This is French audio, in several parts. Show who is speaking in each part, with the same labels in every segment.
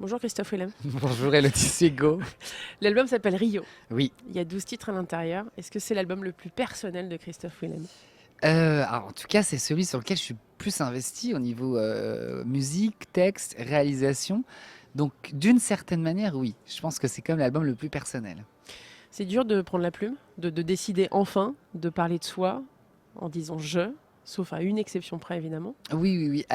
Speaker 1: Bonjour Christophe Willem.
Speaker 2: Bonjour Elodie Sego.
Speaker 1: L'album s'appelle Rio.
Speaker 2: Oui.
Speaker 1: Il y a 12 titres à l'intérieur. Est-ce que c'est l'album le plus personnel de Christophe Willem?
Speaker 2: Alors, en tout cas, c'est celui sur lequel je suis plus investi au niveau musique, texte, réalisation. Donc, d'une certaine manière, oui. Je pense que c'est comme l'album le plus personnel.
Speaker 1: C'est dur de prendre la plume, de décider enfin de parler de soi en disant je, sauf à une exception près évidemment.
Speaker 2: Oui, oui, oui.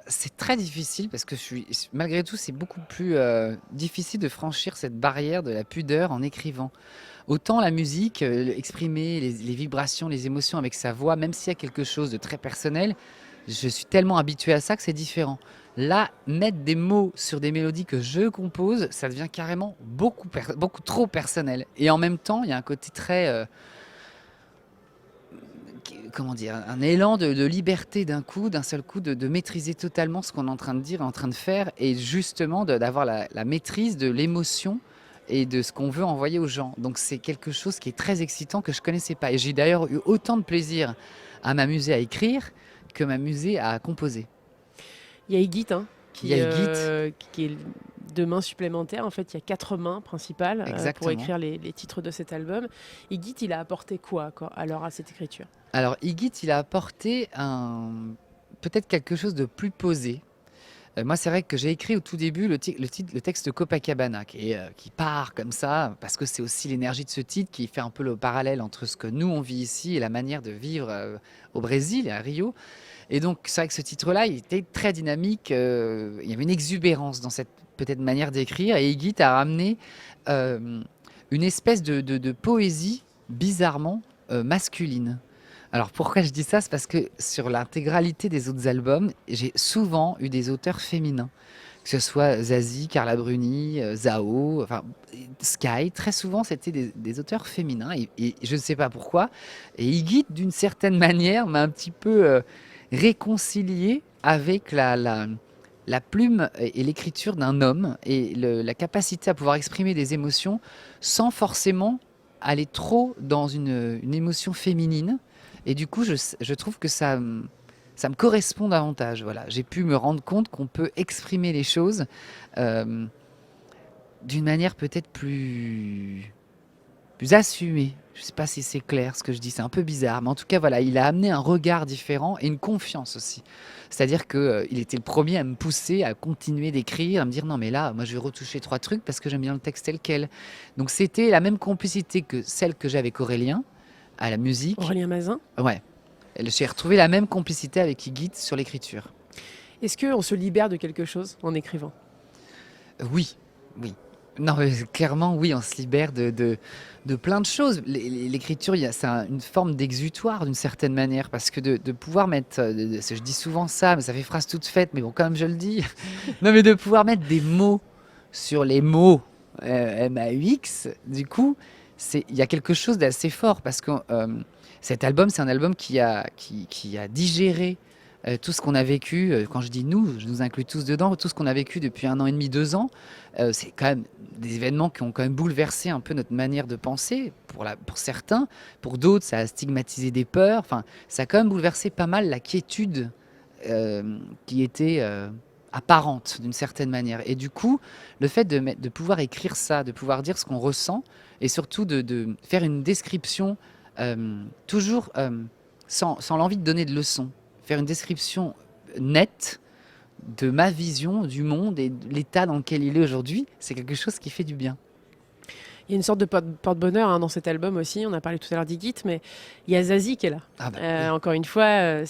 Speaker 2: C'est très difficile parce que malgré tout, c'est beaucoup plus difficile de franchir cette barrière de la pudeur en écrivant. Autant la musique, exprimer les vibrations, les émotions avec sa voix, même s'il y a quelque chose de très personnel, je suis tellement habitué à ça que c'est différent. Là, mettre des mots sur des mélodies que je compose, ça devient carrément beaucoup trop personnel. Et en même temps, il y a un côté très, comment dire, un élan de liberté d'un seul coup, de maîtriser totalement ce qu'on est en train de dire, en train de faire, et justement d'avoir la maîtrise de l'émotion et de ce qu'on veut envoyer aux gens. Donc c'est quelque chose qui est très excitant que je connaissais pas. Et j'ai d'ailleurs eu autant de plaisir à m'amuser à écrire que m'amuser à composer.
Speaker 1: Il y a Iggy, hein,
Speaker 2: Il y a Higit,
Speaker 1: qui est deux mains supplémentaires. En fait, il y a quatre mains principales pour
Speaker 2: exactement.
Speaker 1: écrire les titres de cet album. Iggy, il a apporté quoi alors à cette écriture?
Speaker 2: Alors Higit, il a apporté peut-être quelque chose de plus posé. Moi, c'est vrai que j'ai écrit au tout début le texte de Copacabana, qui part comme ça, parce que c'est aussi l'énergie de ce titre qui fait un peu le parallèle entre ce que nous, on vit ici et la manière de vivre au Brésil et à Rio. Et donc, c'est vrai que ce titre-là, il était très dynamique, il y avait une exubérance dans cette peut-être manière d'écrire, et Higit a ramené euh, une espèce de poésie bizarrement masculine. Alors pourquoi je dis ça? C'est parce que sur l'intégralité des autres albums, j'ai souvent eu des auteurs féminins. Que ce soit Zazie, Carla Bruni, Zao, enfin Sky, très souvent c'était des auteurs féminins et je ne sais pas pourquoi. Et Iggy, d'une certaine manière, m'a un petit peu réconcilié avec la plume et l'écriture d'un homme et la capacité à pouvoir exprimer des émotions sans forcément aller trop dans une émotion féminine. Et du coup, je trouve que ça me correspond davantage. Voilà. J'ai pu me rendre compte qu'on peut exprimer les choses euh, d'une manière peut-être plus assumée. Je ne sais pas si c'est clair ce que je dis, c'est un peu bizarre. Mais en tout cas, voilà, il a amené un regard différent et une confiance aussi. C'est-à-dire qu'il était le premier à me pousser à continuer d'écrire, à me dire non mais là, moi je vais retoucher trois trucs parce que j'aime bien le texte tel quel. Donc c'était la même complicité que celle que j'avais avec Aurélien à la musique.
Speaker 1: Aurélien Mazin.
Speaker 2: Ouais, j'ai retrouvé la même complicité avec Higit sur l'écriture.
Speaker 1: Est-ce qu'on se libère de quelque chose en écrivant?
Speaker 2: Oui, oui. Non, mais clairement, oui, on se libère de plein de choses. L'écriture, c'est une forme d'exutoire d'une certaine manière, parce que de pouvoir mettre, je dis souvent ça, mais ça fait phrase toute faite, mais bon, quand même, je le dis. Non, mais de pouvoir mettre des mots sur les mots MAUX, du coup, il y a quelque chose d'assez fort, parce que cet album, c'est un album qui a digéré tout ce qu'on a vécu, quand je dis nous, je nous inclus tous dedans, tout ce qu'on a vécu depuis 1 an et demi, 2 ans, c'est quand même des événements qui ont quand même bouleversé un peu notre manière de penser, pour certains, pour d'autres, ça a stigmatisé des peurs, enfin, ça a quand même bouleversé pas mal la quiétude qui était apparente d'une certaine manière. Et du coup, le fait de pouvoir écrire ça, de pouvoir dire ce qu'on ressent, et surtout de faire une description toujours sans l'envie de donner de leçons, faire une description nette de ma vision du monde et de l'état dans lequel il est aujourd'hui, c'est quelque chose qui fait du bien.
Speaker 1: Il y a une sorte de porte-bonheur dans cet album aussi. On a parlé tout à l'heure d'Iggy, mais il y a Zazie qui est là.
Speaker 2: Ah bah oui.
Speaker 1: Encore une fois, elle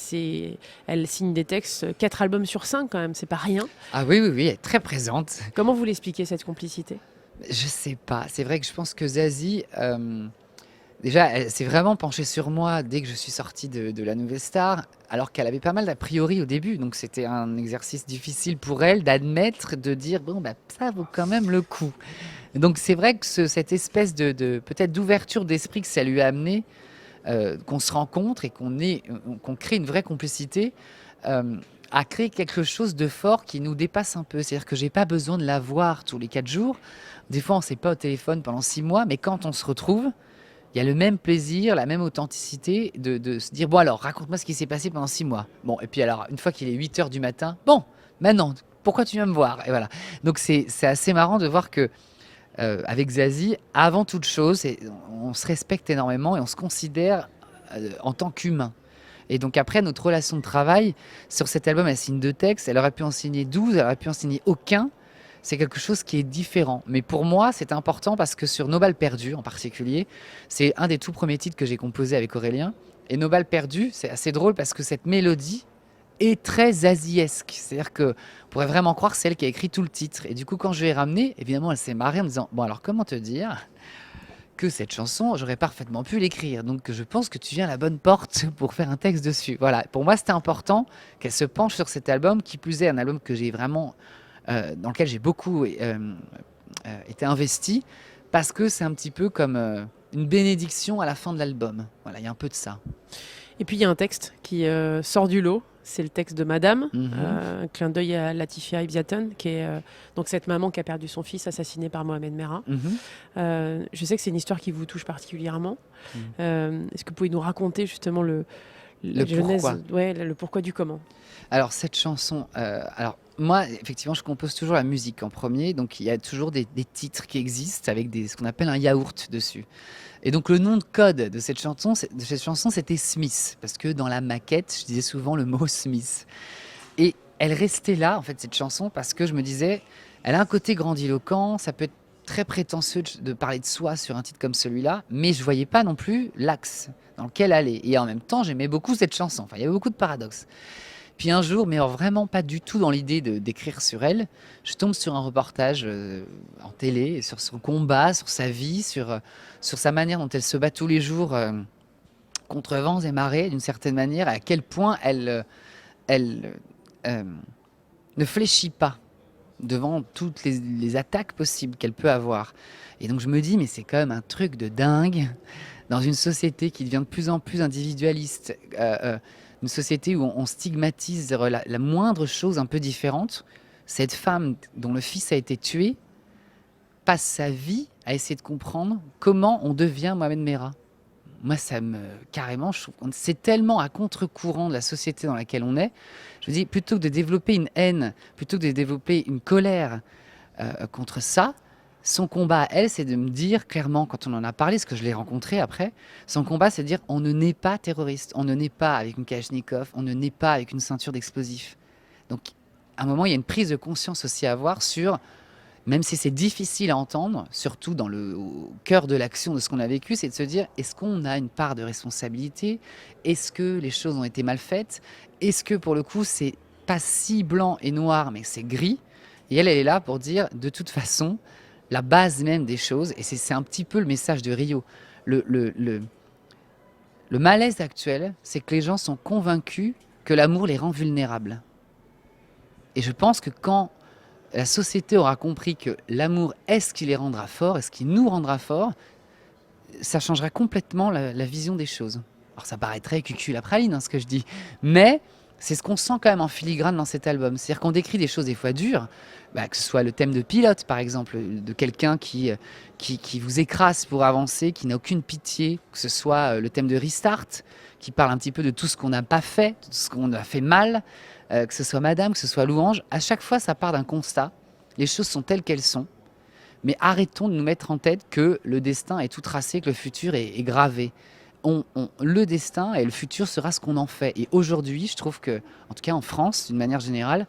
Speaker 1: signe des textes, 4 albums sur 5 quand même, c'est pas rien.
Speaker 2: Ah oui, oui, oui, elle est très présente.
Speaker 1: Comment vous l'expliquez cette complicité?
Speaker 2: Je sais pas, c'est vrai que je pense que Zazie, déjà, elle s'est vraiment penchée sur moi dès que je suis sorti de la Nouvelle Star, alors qu'elle avait pas mal d'a priori au début. Donc c'était un exercice difficile pour elle d'admettre, de dire bon, bah, ça vaut quand même le coup. Donc c'est vrai que cette espèce peut-être d'ouverture d'esprit que ça lui a amené, qu'on se rencontre et qu'on crée une vraie complicité, a créé quelque chose de fort qui nous dépasse un peu. C'est-à-dire que j'ai pas besoin de la voir tous les 4 jours. Des fois, on ne s'est pas au téléphone pendant 6 mois, mais quand on se retrouve, il y a le même plaisir, la même authenticité de se dire, bon alors, raconte-moi ce qui s'est passé pendant 6 mois. Bon, et puis alors, une fois qu'il est 8 heures du matin, bon, maintenant, pourquoi tu viens me voir? Et voilà. Donc c'est assez marrant de voir que avec Zazie, avant toute chose, on se respecte énormément et on se considère en tant qu'humain. Et donc après, notre relation de travail, sur cet album, elle signe 2 textes, elle aurait pu en signer 12, elle aurait pu en signer aucun. C'est quelque chose qui est différent. Mais pour moi, c'est important parce que sur Nos balles perdues en particulier, c'est un des tout premiers titres que j'ai composé avec Aurélien. Et Nos balles perdues, c'est assez drôle parce que cette mélodie est très zaziesque. C'est-à-dire qu'on pourrait vraiment croire que c'est elle qui a écrit tout le titre. Et du coup, quand je l'ai ramené, évidemment, elle s'est marrée en me disant, bon alors comment te dire que cette chanson, j'aurais parfaitement pu l'écrire. Donc je pense que tu viens à la bonne porte pour faire un texte dessus. Voilà, pour moi c'était important qu'elle se penche sur cet album, qui plus est un album que j'ai vraiment, dans lequel j'ai beaucoup été investi, parce que c'est un petit peu comme une bénédiction à la fin de l'album. Voilà, il y a un peu de ça.
Speaker 1: Et puis il y a un texte qui sort du lot, c'est le texte de Madame,
Speaker 2: Mhm.
Speaker 1: un clin d'œil à Latifah Ibziaton, qui est donc cette maman qui a perdu son fils assassiné par Mohamed Merah.
Speaker 2: Mhm.
Speaker 1: Je sais que c'est une histoire qui vous touche particulièrement.
Speaker 2: Mhm.
Speaker 1: Est-ce que vous pouvez nous raconter justement la
Speaker 2: Le pourquoi.
Speaker 1: genèse, ouais, le pourquoi du comment?
Speaker 2: Alors cette chanson, alors moi effectivement je compose toujours la musique en premier, donc il y a toujours des titres qui existent avec ce qu'on appelle un yaourt dessus. Et donc le nom de code de cette chanson c'était Smith, parce que dans la maquette je disais souvent le mot Smith. Et elle restait là en fait cette chanson parce que je me disais, elle a un côté grandiloquent, ça peut être très prétentieux de parler de soi sur un titre comme celui-là, mais je voyais pas non plus l'axe dans lequel aller. Et en même temps j'aimais beaucoup cette chanson, enfin il y avait beaucoup de paradoxes. Puis un jour, mais alors vraiment pas du tout dans l'idée d'écrire sur elle, je tombe sur un reportage en télé, sur son combat, sur sa vie, sur sa manière dont elle se bat tous les jours contre vents et marées, d'une certaine manière, et à quel point elle ne fléchit pas devant toutes les attaques possibles qu'elle peut avoir. Et donc je me dis, mais c'est quand même un truc de dingue dans une société qui devient de plus en plus individualiste, une société où on stigmatise la moindre chose un peu différente. Cette femme dont le fils a été tué passe sa vie à essayer de comprendre comment on devient Mohamed Merah. Moi, carrément, je trouve que c'est tellement à contre-courant de la société dans laquelle on est. Je me dis, plutôt que de développer une haine, plutôt que de développer une colère contre ça, son combat à elle, c'est de me dire clairement, quand on en a parlé, parce que je l'ai rencontré après, son combat, c'est de dire, on ne naît pas terroriste, on ne naît pas avec une Kalachnikov, on ne naît pas avec une ceinture d'explosifs. Donc, à un moment, il y a une prise de conscience aussi à avoir sur, même si c'est difficile à entendre, surtout au cœur de l'action de ce qu'on a vécu, c'est de se dire, est-ce qu'on a une part de responsabilité? Est-ce que les choses ont été mal faites? Est-ce que pour le coup, c'est pas si blanc et noir, mais c'est gris? Et elle est là pour dire, de toute façon, la base même des choses, et c'est un petit peu le message de Rio. Le, le, le, le malaise actuel, c'est que les gens sont convaincus que l'amour les rend vulnérables. Et je pense que quand la société aura compris que l'amour est ce qui les rendra forts, est ce qui nous rendra forts, ça changera complètement la vision des choses. Alors ça paraît très cucul-praline, hein, ce que je dis, mais c'est ce qu'on sent quand même en filigrane dans cet album. C'est-à-dire qu'on décrit des choses des fois dures, que ce soit le thème de Pilote, par exemple, de quelqu'un qui vous écrase pour avancer, qui n'a aucune pitié, que ce soit le thème de Restart, qui parle un petit peu de tout ce qu'on n'a pas fait, tout ce qu'on a fait mal, que ce soit Madame, que ce soit Louange. À chaque fois, ça part d'un constat. Les choses sont telles qu'elles sont. Mais arrêtons de nous mettre en tête que le destin est tout tracé, que le futur est gravé. Le destin et le futur sera ce qu'on en fait. Et aujourd'hui, je trouve que, en tout cas en France, d'une manière générale,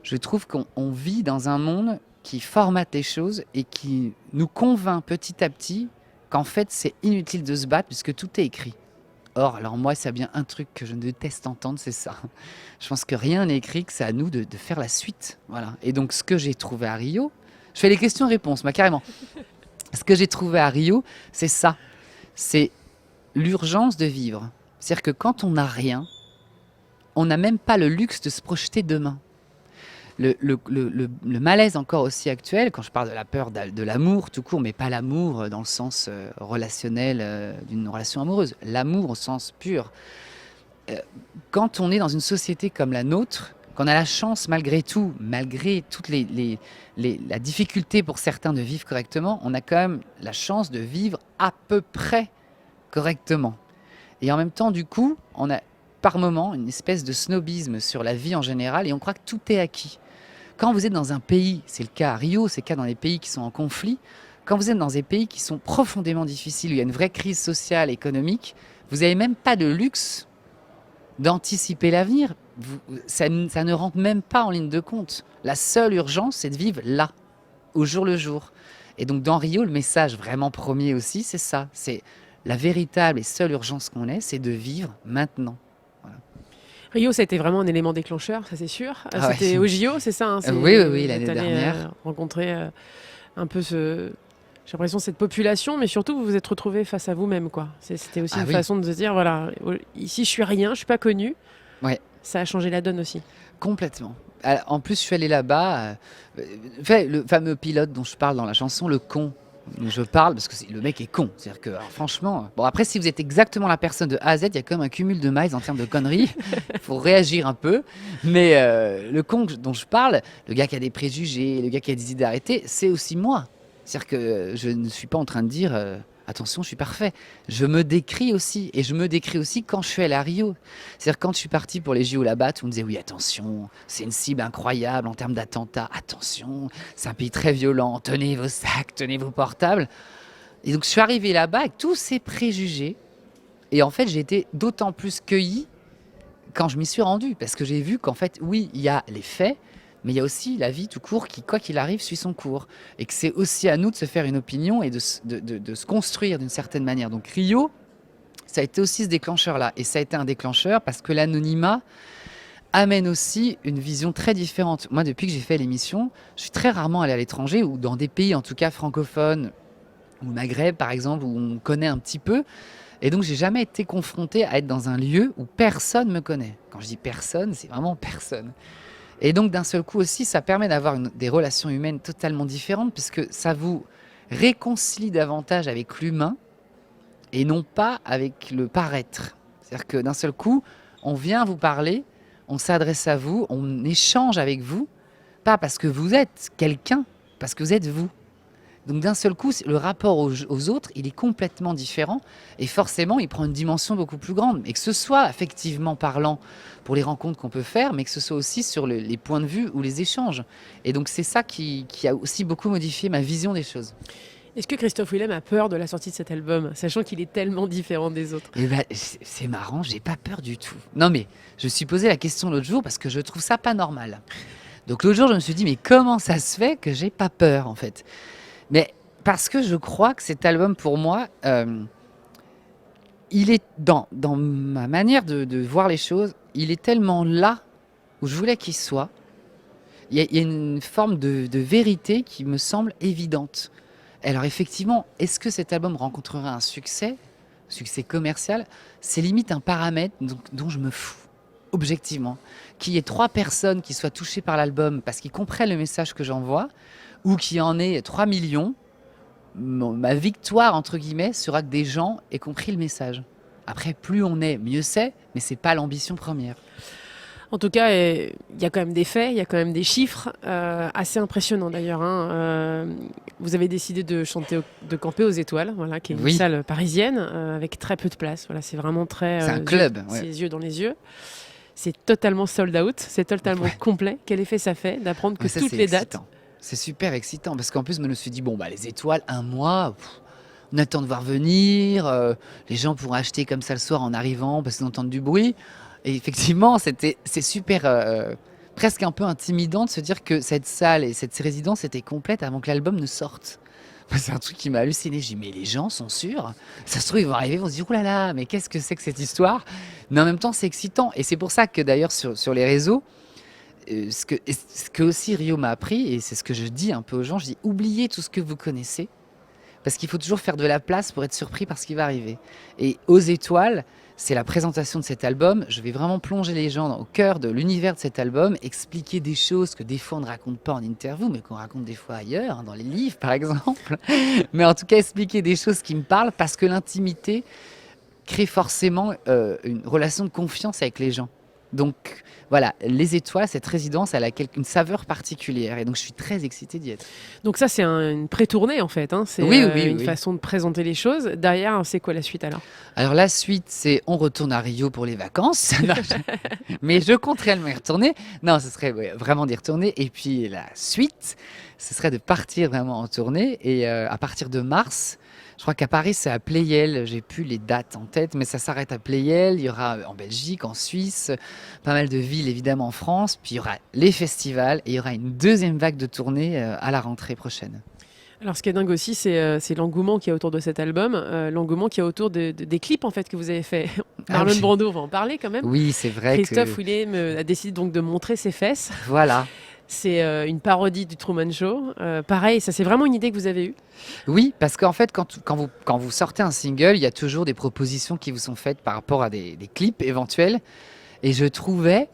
Speaker 2: je trouve qu'on vit dans un monde qui formate les choses et qui nous convainc petit à petit qu'en fait, c'est inutile de se battre puisque tout est écrit. Or, alors moi, ça a bien un truc que je déteste entendre, c'est ça. Je pense que rien n'est écrit, que c'est à nous de faire la suite. Voilà. Et donc, ce que j'ai trouvé à Rio, je fais les questions-réponses, carrément. Ce que j'ai trouvé à Rio, c'est ça. C'est l'urgence de vivre. C'est-à-dire que quand on n'a rien, on n'a même pas le luxe de se projeter demain. Le malaise encore aussi actuel, quand je parle de la peur de l'amour tout court, mais pas l'amour dans le sens relationnel d'une relation amoureuse, l'amour au sens pur. Quand on est dans une société comme la nôtre, qu'on a la chance malgré tout, malgré toute la difficulté pour certains de vivre correctement, on a quand même la chance de vivre à peu près correctement. Et en même temps, du coup, on a par moment une espèce de snobisme sur la vie en général et on croit que tout est acquis. Quand vous êtes dans un pays, c'est le cas à Rio, c'est le cas dans les pays qui sont en conflit, quand vous êtes dans des pays qui sont profondément difficiles, où il y a une vraie crise sociale, économique, vous n'avez même pas de luxe d'anticiper l'avenir. Ça ne rentre même pas en ligne de compte. La seule urgence, c'est de vivre là, au jour le jour. Et donc dans Rio, le message vraiment premier aussi, c'est ça. C'est la véritable et seule urgence qu'on ait, c'est de vivre maintenant. Voilà.
Speaker 1: Rio, ça a été vraiment un élément déclencheur, ça c'est sûr.
Speaker 2: Ah
Speaker 1: C'était
Speaker 2: ouais.
Speaker 1: au JO, c'est ça, hein,
Speaker 2: Oui, l'année
Speaker 1: vous êtes allé,
Speaker 2: dernière.
Speaker 1: rencontrer un peu j'ai l'impression cette population, mais surtout vous vous êtes retrouvé face à vous-même, quoi. C'était aussi
Speaker 2: Ah
Speaker 1: une
Speaker 2: oui,
Speaker 1: façon de se dire, voilà, ici je suis rien, je suis pas connu.
Speaker 2: ouais,
Speaker 1: Ça a changé la donne aussi.
Speaker 2: complètement. En plus, je suis allé là-bas. Le fameux pilote dont je parle dans la chanson, le con. Je parle parce que le mec est con. C'est-à-dire que, alors, franchement, bon, après, si vous êtes exactement la personne de A à Z, il y a quand même un cumul de miles en termes de conneries. Il faut réagir un peu. Mais le con dont je parle, le gars qui a des préjugés, le gars qui a des idées arrêtées, c'est aussi moi. C'est-à-dire que je ne suis pas en train de dire attention, je suis parfait. Je me décris aussi. Et je me décris aussi quand je suis allé à Rio. C'est-à-dire quand je suis parti pour les JO là-bas, tout le monde disait oui, attention, c'est une cible incroyable en termes d'attentats. Attention, c'est un pays très violent. Tenez vos sacs, tenez vos portables. Et donc je suis arrivé là-bas avec tous ces préjugés. Et en fait, j'ai été d'autant plus cueilli quand je m'y suis rendu. Parce que j'ai vu qu'en fait, oui, il y a les faits, mais il y a aussi la vie tout court qui, quoi qu'il arrive, suit son cours. Et que c'est aussi à nous de se faire une opinion et de se construire d'une certaine manière. Donc Rio, ça a été aussi ce déclencheur-là. Et ça a été un déclencheur parce que l'anonymat amène aussi une vision très différente. Moi, depuis que j'ai fait l'émission, je suis très rarement allé à l'étranger ou dans des pays, en tout cas francophones, ou Maghreb par exemple, où on connaît un petit peu. Et donc, j'ai jamais été confronté à être dans un lieu où personne me connaît. Quand je dis personne, c'est vraiment personne. Et donc, d'un seul coup aussi, ça permet d'avoir des relations humaines totalement différentes, puisque ça vous réconcilie davantage avec l'humain et non pas avec le paraître. C'est-à-dire que d'un seul coup, on vient vous parler, on s'adresse à vous, on échange avec vous, pas parce que vous êtes quelqu'un, parce que vous êtes vous. Donc d'un seul coup, le rapport aux autres, il est complètement différent et forcément, il prend une dimension beaucoup plus grande. Et que ce soit effectivement parlant pour les rencontres qu'on peut faire, mais que ce soit aussi sur les points de vue ou les échanges. Et donc c'est ça qui a aussi beaucoup modifié ma vision des choses.
Speaker 1: Est-ce que Christophe Willem a peur de la sortie de cet album, sachant qu'il est tellement différent des autres?
Speaker 2: Et ben, c'est marrant, j'ai pas peur du tout. Non mais, je me suis posé la question l'autre jour parce que je trouve ça pas normal. Donc l'autre jour, je me suis dit, mais comment ça se fait que j'ai pas peur en fait? Mais parce que je crois que cet album, pour moi, il est dans ma manière de voir les choses, il est tellement là où je voulais qu'il soit. Il y a une forme de vérité qui me semble évidente. Alors effectivement, est-ce que cet album rencontrera un succès commercial? C'est limite un paramètre dont je me fous, objectivement. Qu'il y ait 3 personnes qui soient touchées par l'album parce qu'ils comprennent le message que j'envoie, ou qu'il y en ait 3 millions, ma victoire, entre guillemets, sera que des gens aient compris le message. Après, plus on est, mieux c'est, mais c'est pas l'ambition première.
Speaker 1: En tout cas, il y a quand même des faits, il y a quand même des chiffres assez impressionnants d'ailleurs, hein. Vous avez décidé de de camper aux Étoiles, voilà, qui est une
Speaker 2: Oui,
Speaker 1: salle parisienne avec très peu de place. Voilà, c'est vraiment très
Speaker 2: c'est un club.
Speaker 1: c'est
Speaker 2: Ouais.
Speaker 1: les yeux dans les yeux. C'est totalement sold out, c'est totalement
Speaker 2: Ouais.
Speaker 1: complet. Quel effet ça fait d'apprendre que
Speaker 2: Ouais, ça,
Speaker 1: toutes
Speaker 2: c'est
Speaker 1: les dates...
Speaker 2: excitant. C'est super excitant parce qu'en plus, je me suis dit, bon, bah, les étoiles, un mois, on attend de voir venir, les gens pourront acheter comme ça le soir en arrivant parce qu'ils entendent du bruit. Et effectivement, c'est super, presque un peu intimidant de se dire que cette salle et cette résidence étaient complètes avant que l'album ne sorte. C'est un truc qui m'a halluciné. J'ai dit, mais les gens sont sûrs? Ça se trouve, ils vont arriver, ils vont se dire, oh là là, mais qu'est-ce que c'est que cette histoire? Mais en même temps, c'est excitant. Et c'est pour ça que d'ailleurs, sur les réseaux, ce que aussi Rio m'a appris, et c'est ce que je dis un peu aux gens, je dis, oubliez tout ce que vous connaissez, parce qu'il faut toujours faire de la place pour être surpris par ce qui va arriver. Et aux étoiles, c'est la présentation de cet album. Je vais vraiment plonger les gens au cœur de l'univers de cet album, expliquer des choses que des fois on ne raconte pas en interview, mais qu'on raconte des fois ailleurs, hein, dans les livres par exemple. Mais en tout cas, expliquer des choses qui me parlent, parce que l'intimité crée forcément une relation de confiance avec les gens. Donc voilà, les étoiles, cette résidence, elle a une saveur particulière. Et donc je suis très excitée d'y être.
Speaker 1: Donc ça, c'est une pré-tournée en fait, hein. C'est une façon de présenter les choses. Derrière, c'est quoi la suite alors?
Speaker 2: Alors la suite, c'est on retourne à Rio pour les vacances. Non, mais je compte réellement y retourner. Non, ce serait vraiment d'y retourner. Et puis la suite, ce serait de partir vraiment en tournée. Et à partir de mars, je crois qu'à Paris, c'est à Pleyel. J'ai plus les dates en tête, mais ça s'arrête à Pleyel. Il y aura en Belgique, en Suisse, pas mal de villes évidemment en France. Puis il y aura les festivals et il y aura une deuxième vague de tournée à la rentrée prochaine.
Speaker 1: Alors, ce qui est dingue aussi, c'est l'engouement qu'il y a autour de cet album, l'engouement qu'il y a autour des clips en fait que vous avez fait. Marlon Brando, on va en parler quand même.
Speaker 2: Oui, c'est vrai.
Speaker 1: Christophe Willem a décidé donc de montrer ses fesses.
Speaker 2: Voilà.
Speaker 1: C'est une parodie du Truman Show. Pareil, ça c'est vraiment une idée que vous avez eue?
Speaker 2: Oui, parce qu'en fait, quand vous sortez un single, il y a toujours des propositions qui vous sont faites par rapport à des clips éventuels. Et je trouvais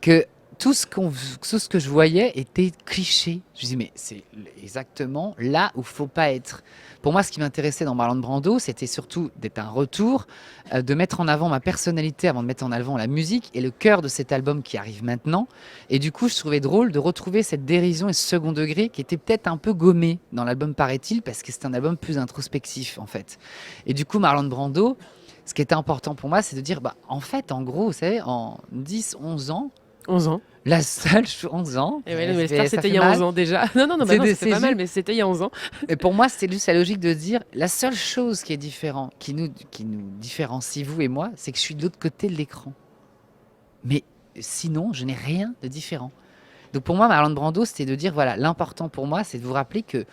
Speaker 2: que tout ce que je voyais était cliché. Je me dis, mais c'est exactement là où il ne faut pas être. Pour moi, ce qui m'intéressait dans Marlon Brando, c'était surtout d'être un retour, de mettre en avant ma personnalité avant de mettre en avant la musique et le cœur de cet album qui arrive maintenant. Et du coup, je trouvais drôle de retrouver cette dérision et ce second degré qui était peut-être un peu gommé dans l'album, paraît-il, parce que c'est un album plus introspectif, en fait. Et du coup, Marlon Brando, ce qui était important pour moi, c'est de dire, en fait, en gros, vous savez, en 10, 11 ans,
Speaker 1: 11 ans.
Speaker 2: La seule 11 ans.
Speaker 1: Et ouais, mais c'était il y a 11 ans déjà. Non, c'était pas mal, mais c'était il y a 11 ans.
Speaker 2: Et pour moi, c'était juste la logique de dire la seule chose qui est différente, qui nous différencie, vous et moi, c'est que je suis de l'autre côté de l'écran. Mais sinon, je n'ai rien de différent. Donc pour moi, Marlon Brando, c'était de dire voilà, l'important pour moi, c'est de vous rappeler que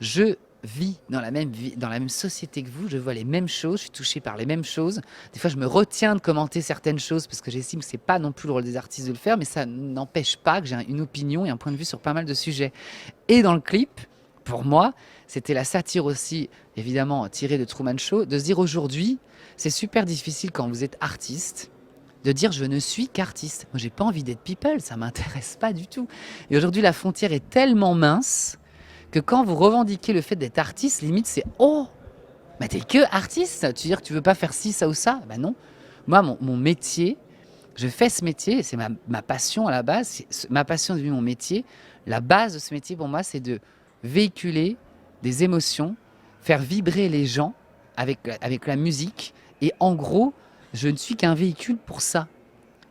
Speaker 2: je vis dans la même société que vous, je vois les mêmes choses, je suis touché par les mêmes choses. Des fois, je me retiens de commenter certaines choses parce que j'estime que c'est pas non plus le rôle des artistes de le faire, mais ça n'empêche pas que j'ai une opinion et un point de vue sur pas mal de sujets. Et dans le clip, pour moi, c'était la satire aussi, évidemment, tirée de Truman Show, de se dire aujourd'hui, c'est super difficile quand vous êtes artiste, de dire je ne suis qu'artiste. Moi, j'ai pas envie d'être people, ça m'intéresse pas du tout. Et aujourd'hui, la frontière est tellement mince que quand vous revendiquez le fait d'être artiste, limite c'est oh, mais t'es que artiste, tu veux dire que tu veux pas faire ci, ça ou ça? Ben non. Moi, mon métier, je fais ce métier, c'est ma passion à la base, ma passion devient mon métier. La base de ce métier pour moi, c'est de véhiculer des émotions, faire vibrer les gens avec la musique. Et en gros, je ne suis qu'un véhicule pour ça.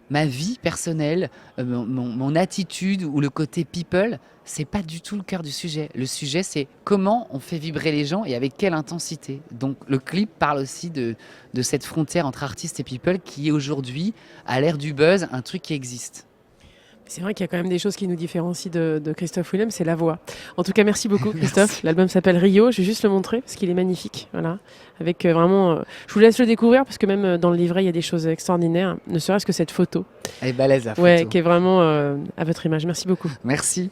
Speaker 2: Ma vie personnelle, mon attitude ou le côté people, c'est pas du tout le cœur du sujet. Le sujet, c'est comment on fait vibrer les gens et avec quelle intensité. Donc le clip parle aussi de cette frontière entre artistes et people qui est aujourd'hui, à l'ère du buzz, un truc qui existe.
Speaker 1: C'est vrai qu'il y a quand même des choses qui nous différencient de Christophe Willem, c'est la voix. En tout cas, merci beaucoup Christophe. L'album s'appelle Rio, je vais juste le montrer parce qu'il est magnifique. Voilà. Avec vraiment, je vous laisse le découvrir parce que même dans le livret, il y a des choses extraordinaires, ne serait-ce que cette photo.
Speaker 2: Elle est balèze la photo.
Speaker 1: Ouais, qui est vraiment à votre image. Merci beaucoup.
Speaker 2: Merci.